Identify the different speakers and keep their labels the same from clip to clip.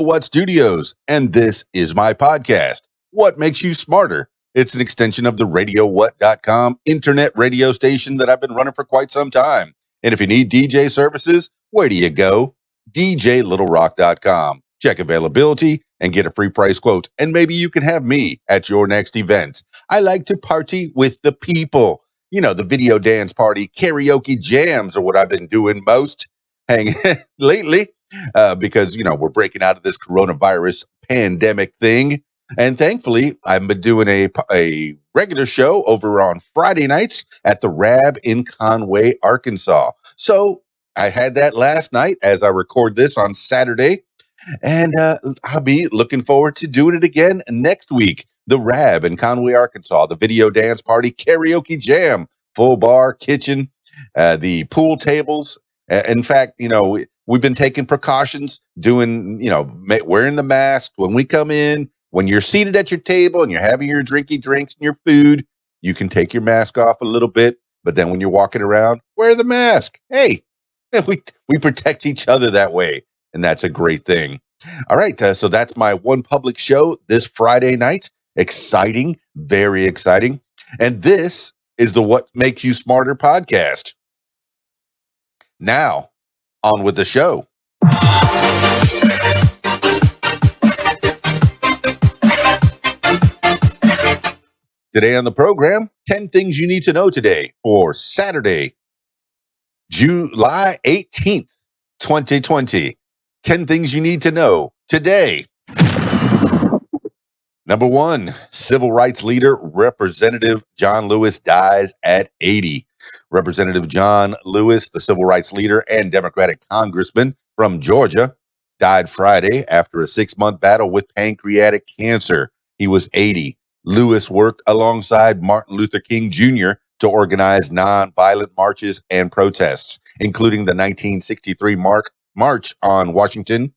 Speaker 1: What Studios, and this is my podcast, What Makes You Smarter. It's an extension of the RadioWhat.com internet radio station that I've been running for quite some time. And if you need DJ services, where do you go? DJLittleRock.com. Check availability and get a free price quote. And maybe you can have me at your next event. I like to party with the people. You know, the video dance party, karaoke jams are what I've been doing most lately. Because, you know, we're breaking out of this coronavirus pandemic thing. And thankfully, I've been doing a regular show over on Friday nights at the Rab in Conway, Arkansas. So I had that last night as I record this on Saturday. And I'll be looking forward to doing it again next week. The Rab in Conway, Arkansas, the video dance party, karaoke jam, full bar, kitchen, the pool tables. In fact, you know, we've been taking precautions, doing, you know, wearing the mask when we come in. When you're seated at your table and you're having your drinky drinks and your food, you can take your mask off a little bit. But then when you're walking around, wear the mask. Hey, we protect each other that way. And that's a great thing. All right. So that's my one public show this Friday night. Exciting. Very exciting. And this is the What Makes You Smarter podcast. Now, on with the show. Today on the program, 10 things you need to know today for Saturday, July 18th, 2020. 10 things you need to know today. Number 1, civil rights leader Representative John Lewis dies at 80. Representative John Lewis, the civil rights leader and Democratic congressman from Georgia, died Friday after a 6-month battle with pancreatic cancer. He was 80. Lewis worked alongside Martin Luther King Jr. to organize nonviolent marches and protests, including the 1963 March on Washington.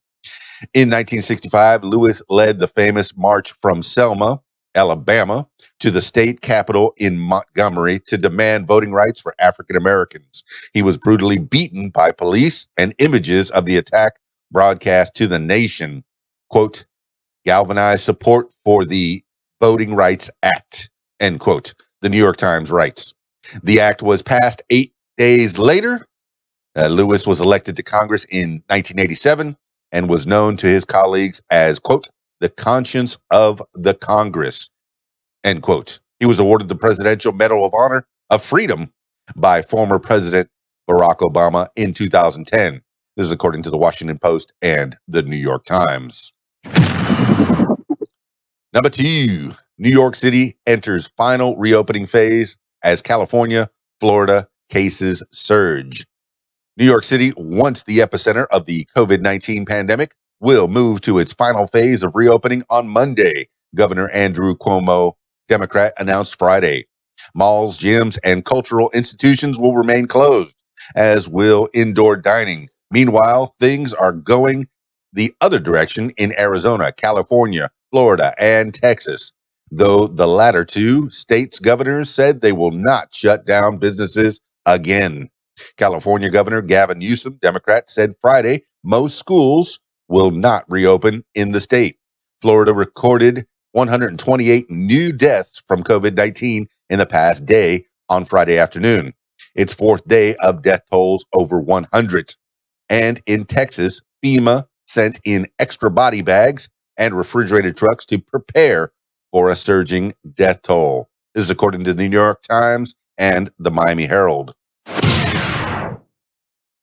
Speaker 1: In 1965, Lewis led the famous march from Selma, Alabama, to the state capitol in Montgomery to demand voting rights for African Americans. He was brutally beaten by police, and images of the attack broadcast to the nation, quote, galvanized support for the Voting Rights Act, end quote, the New York Times writes. The act was passed 8 days later. Lewis was elected to Congress in 1987 and was known to his colleagues as, quote, the conscience of the Congress, end quote. He was awarded the Presidential Medal of Honor of Freedom by former President Barack Obama in 2010. This is according to the Washington Post and the New York Times. Number 2, New York City enters final reopening phase as California, Florida cases surge. New York City, once the epicenter of the COVID-19 pandemic, will move to its final phase of reopening on Monday, Governor Andrew Cuomo, Democrat, announced Friday. Malls, gyms, and cultural institutions will remain closed, as will indoor dining. Meanwhile, things are going the other direction in Arizona, California, Florida, and Texas, though the latter two states' governors said they will not shut down businesses again. California Governor Gavin Newsom, Democrat, said Friday most schools will not reopen in the state. Florida recorded 128 new deaths from COVID-19 in the past day on Friday afternoon, its 4th day of death tolls over 100. And in Texas, FEMA sent in extra body bags and refrigerated trucks to prepare for a surging death toll. This is according to the New York Times and the Miami Herald.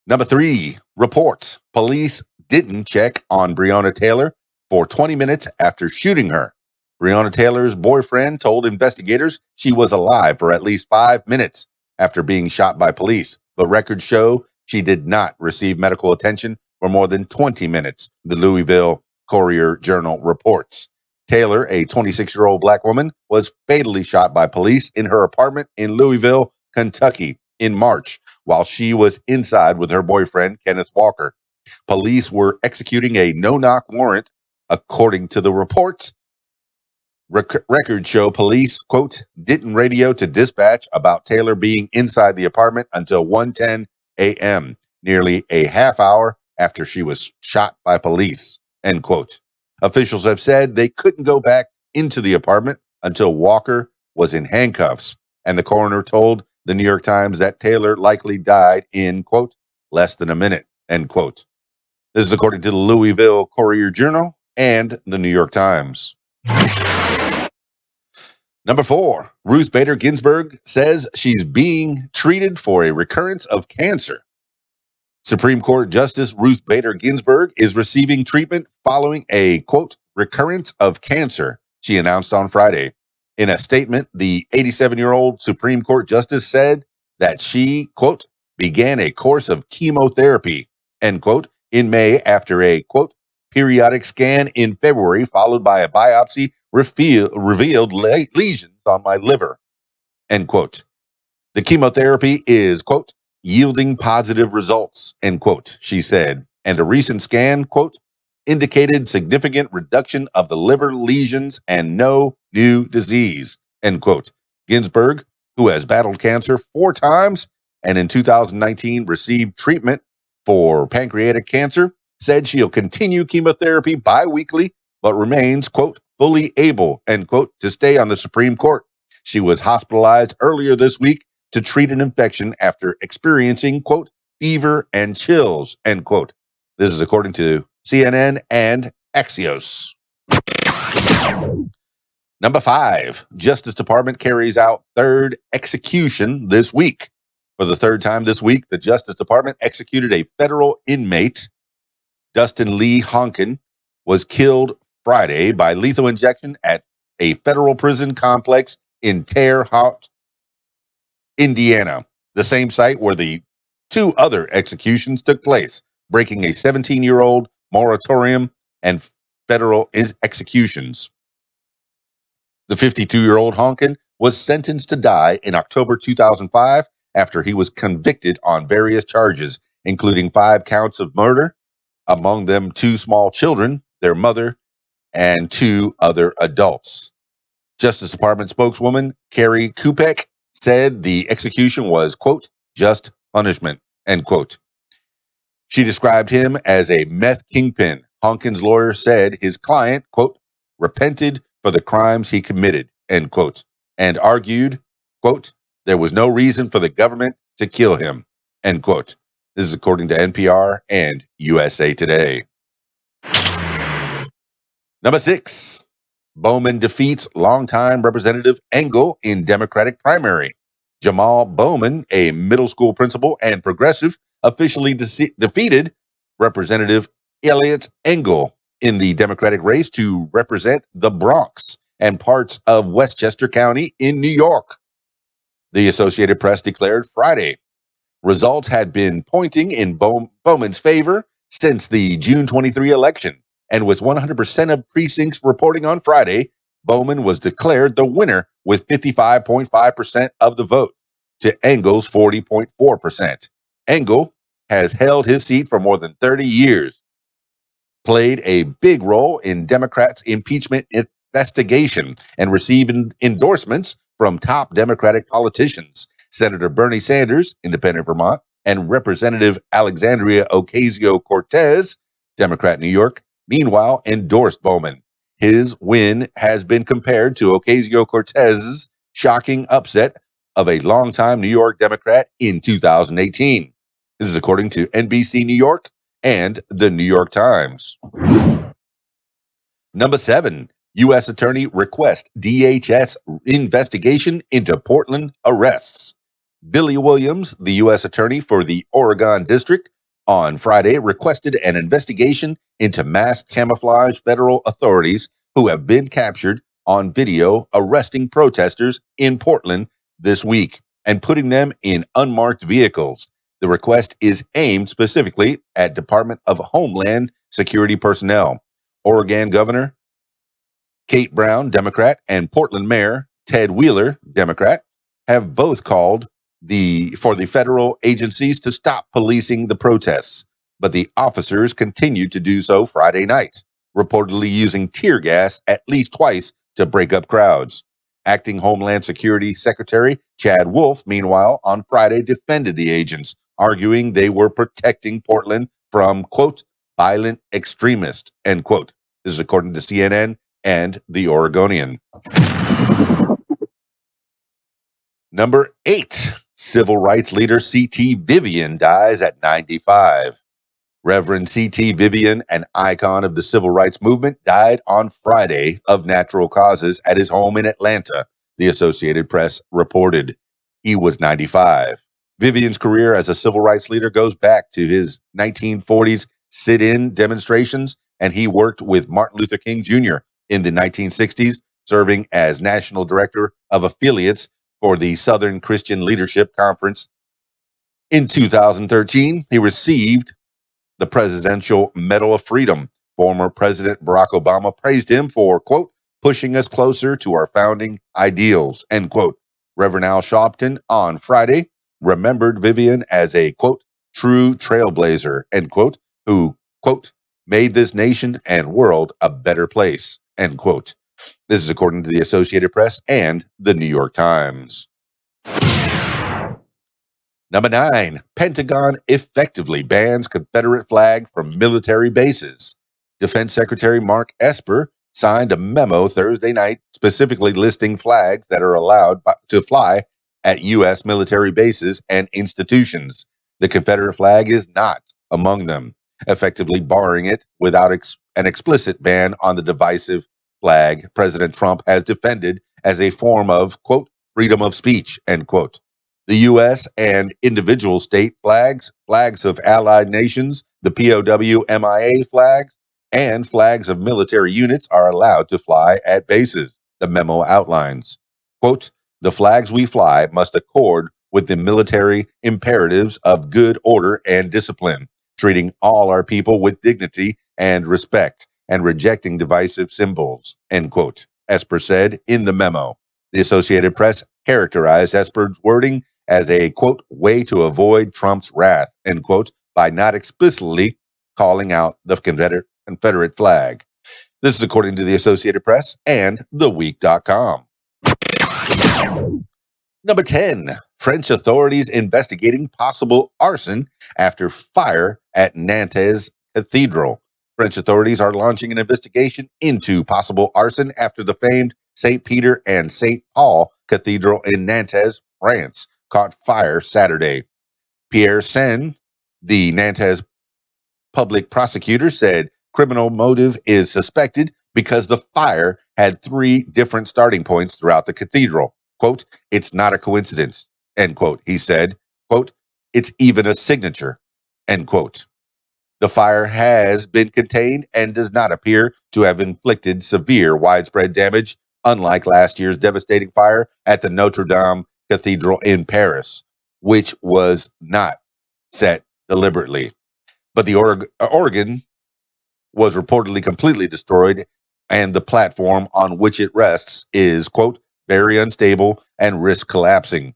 Speaker 1: Number 3, reports police didn't check on Brianna Taylor for 20 minutes after shooting her. Brianna Taylor's boyfriend told investigators she was alive for at least 5 minutes after being shot by police, but records show she did not receive medical attention for more than 20 minutes, the Louisville Courier-Journal reports. Taylor, a 26-year-old black woman, was fatally shot by police in her apartment in Louisville, Kentucky in March, while she was inside with her boyfriend, Kenneth Walker. Police were executing a no-knock warrant, according to the reports. Records show police, quote, didn't radio to dispatch about Taylor being inside the apartment until 1:10 a.m., nearly a half hour after she was shot by police. end quote. Officials have said they couldn't go back into the apartment until Walker was in handcuffs, and the coroner told the New York Times that Taylor likely died in, quote, less than a minute, end quote. This is according to the Louisville Courier-Journal and the New York Times. Number 4, Ruth Bader Ginsburg says she's being treated for a recurrence of cancer. Supreme Court Justice Ruth Bader Ginsburg is receiving treatment following a, quote, recurrence of cancer, she announced on Friday. In a statement, the 87-year-old Supreme Court Justice said that she, quote, began a course of chemotherapy, end quote, in May after a, quote, periodic scan in February followed by a biopsy revealed lesions on my liver, end quote. The chemotherapy is, quote, yielding positive results, end quote, she said. And a recent scan, quote, indicated significant reduction of the liver lesions and no new disease, end quote. Ginsburg, who has battled cancer 4 times and in 2019 received treatment for pancreatic cancer, said she'll continue chemotherapy bi-weekly, but remains, quote, fully able, end quote, to stay on the Supreme Court. She was hospitalized earlier this week to treat an infection after experiencing, quote, fever and chills, end quote. This is according to CNN and Axios. Number 5, Justice Department carries out 3rd execution this week. For the 3rd time this week, the Justice Department executed a federal inmate. Dustin Lee Honkin was killed Friday by lethal injection at a federal prison complex in Terre Haute, Indiana, the same site where the 2 other executions took place, breaking a 17-year-old moratorium and federal executions. The 52-year-old Honkin was sentenced to die in October 2005 after he was convicted on various charges, including 5 counts of murder, among them 2 small children, their mother, and 2 other adults. Justice Department spokeswoman Carrie Kupek said the execution was, quote, just punishment, end quote. She described him as a meth kingpin. Honkin's lawyer said his client, quote, repented for the crimes he committed, end quote, and argued, quote, there was no reason for the government to kill him, end quote. This is according to NPR and USA Today. Number 6, Bowman defeats longtime Representative Engel in Democratic primary. Jamal Bowman, a middle school principal and progressive, officially defeated Representative Elliot Engel in the Democratic race to represent the Bronx and parts of Westchester County in New York. The Associated Press declared Friday. Results had been pointing in Bowman's favor since the June 23 election, and with 100% of precincts reporting on Friday, Bowman was declared the winner with 55.5% of the vote to Engel's 40.4%. Engel has held his seat for more than 30 years, played a big role in Democrats' impeachment investigation, and received endorsements from top Democratic politicians. Senator Bernie Sanders, Independent Vermont, and Representative Alexandria Ocasio-Cortez, Democrat New York, meanwhile endorsed Bowman. His win has been compared to Ocasio-Cortez's shocking upset of a longtime New York Democrat in 2018. This is according to NBC New York and the New York Times. Number 7, U.S. Attorney requests DHS investigation into Portland arrests. Billy Williams, the U.S. Attorney for the Oregon District, on Friday requested an investigation into masked camouflage federal authorities who have been captured on video arresting protesters in Portland this week and putting them in unmarked vehicles. The request is aimed specifically at Department of Homeland Security personnel. Oregon Governor Kate Brown, Democrat, and Portland Mayor Ted Wheeler, Democrat, have both called for the federal agencies to stop policing the protests, but the officers continued to do so Friday night, reportedly using tear gas at least twice to break up crowds. Acting Homeland Security Secretary Chad Wolf, meanwhile, on Friday defended the agents, arguing they were protecting Portland from, quote, violent extremist, end quote. This is according to CNN and The Oregonian. Number 8, civil rights leader CT Vivian dies at 95. Reverend CT Vivian, an icon of the civil rights movement, died on Friday of natural causes at his home in Atlanta, the Associated Press reported. He was 95. Vivian's career as a civil rights leader goes back to his 1940s sit-in demonstrations, and he worked with Martin Luther King Jr. in the 1960s, serving as national director of affiliates for the Southern Christian Leadership Conference. In 2013, he received the Presidential Medal of Freedom. Former President Barack Obama praised him for, quote, pushing us closer to our founding ideals, end quote. Reverend Al Sharpton on Friday remembered Vivian as a, quote, true trailblazer, end quote, who, quote, made this nation and world a better place, end quote. This is according to the Associated Press and the New York Times. Number 9, Pentagon effectively bans Confederate flag from military bases. Defense Secretary Mark Esper signed a memo Thursday night specifically listing flags that are allowed to fly at U.S. military bases and institutions. The Confederate flag is not among them, effectively barring it without an explicit ban on the divisive flag President Trump has defended as a form of, quote, freedom of speech, end quote. The U.S. and individual state flags, flags of allied nations, the POW MIA flags, and flags of military units are allowed to fly at bases, the memo outlines. Quote, the flags we fly must accord with the military imperatives of good order and discipline, treating all our people with dignity and respect, and rejecting divisive symbols, end quote, Esper said in the memo. The Associated Press characterized Esper's wording as a, quote, way to avoid Trump's wrath, end quote, by not explicitly calling out the Confederate flag. This is according to the Associated Press and TheWeek.com. Number 10, French authorities investigating possible arson after fire at Nantes Cathedral. French authorities are launching an investigation into possible arson after the famed St. Peter and St. Paul Cathedral in Nantes, France, caught fire Saturday. Pierre Sen, the Nantes public prosecutor, said criminal motive is suspected because the fire had 3 different starting points throughout the cathedral. Quote, it's not a coincidence, end quote. He said, quote, it's even a signature, end quote. The fire has been contained and does not appear to have inflicted severe widespread damage, unlike last year's devastating fire at the Notre Dame Cathedral in Paris, which was not set deliberately. But the organ was reportedly completely destroyed, and the platform on which it rests is, quote, very unstable and risk collapsing,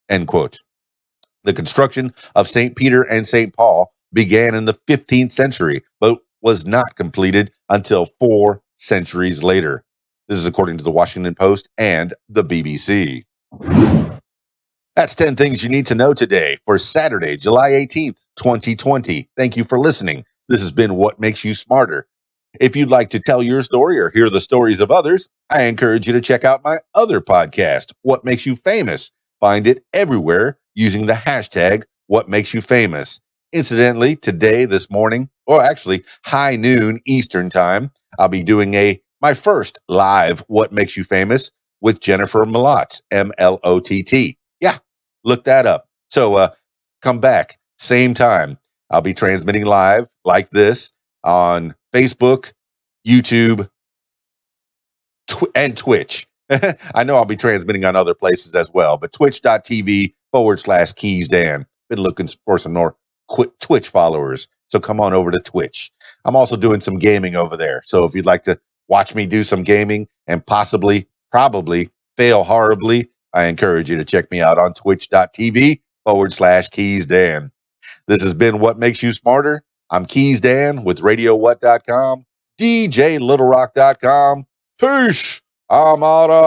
Speaker 1: end quote. The construction of St. Peter and St. Paul began in the 15th century, but was not completed until 4 centuries later. This is according to the Washington Post and the BBC. That's 10 things you need to know today for Saturday, July 18th, 2020. Thank you for listening. This has been What Makes You Smarter. If you'd like to tell your story or hear the stories of others, I encourage you to check out my other podcast, What Makes You Famous. Find it everywhere using the hashtag What Makes You Famous. Incidentally, today, this morning, or actually high noon Eastern time, I'll be doing my first live What Makes You Famous with Jennifer Malott, M-L-O-T-T. Yeah, look that up. So come back, same time. I'll be transmitting live like this on Facebook, YouTube, and Twitch. I know I'll be transmitting on other places as well, but twitch.tv/KeysDAN. Been looking for some more Twitch followers, so come on over to Twitch. I'm also doing some gaming over there, so if you'd like to watch me do some gaming and probably fail horribly, I encourage you to check me out on twitch.tv/KeysDAN. This has been What Makes You Smarter. I'm KeysDAN with RadioWhat.com, DJLittleRock.com. Peace. I'm out of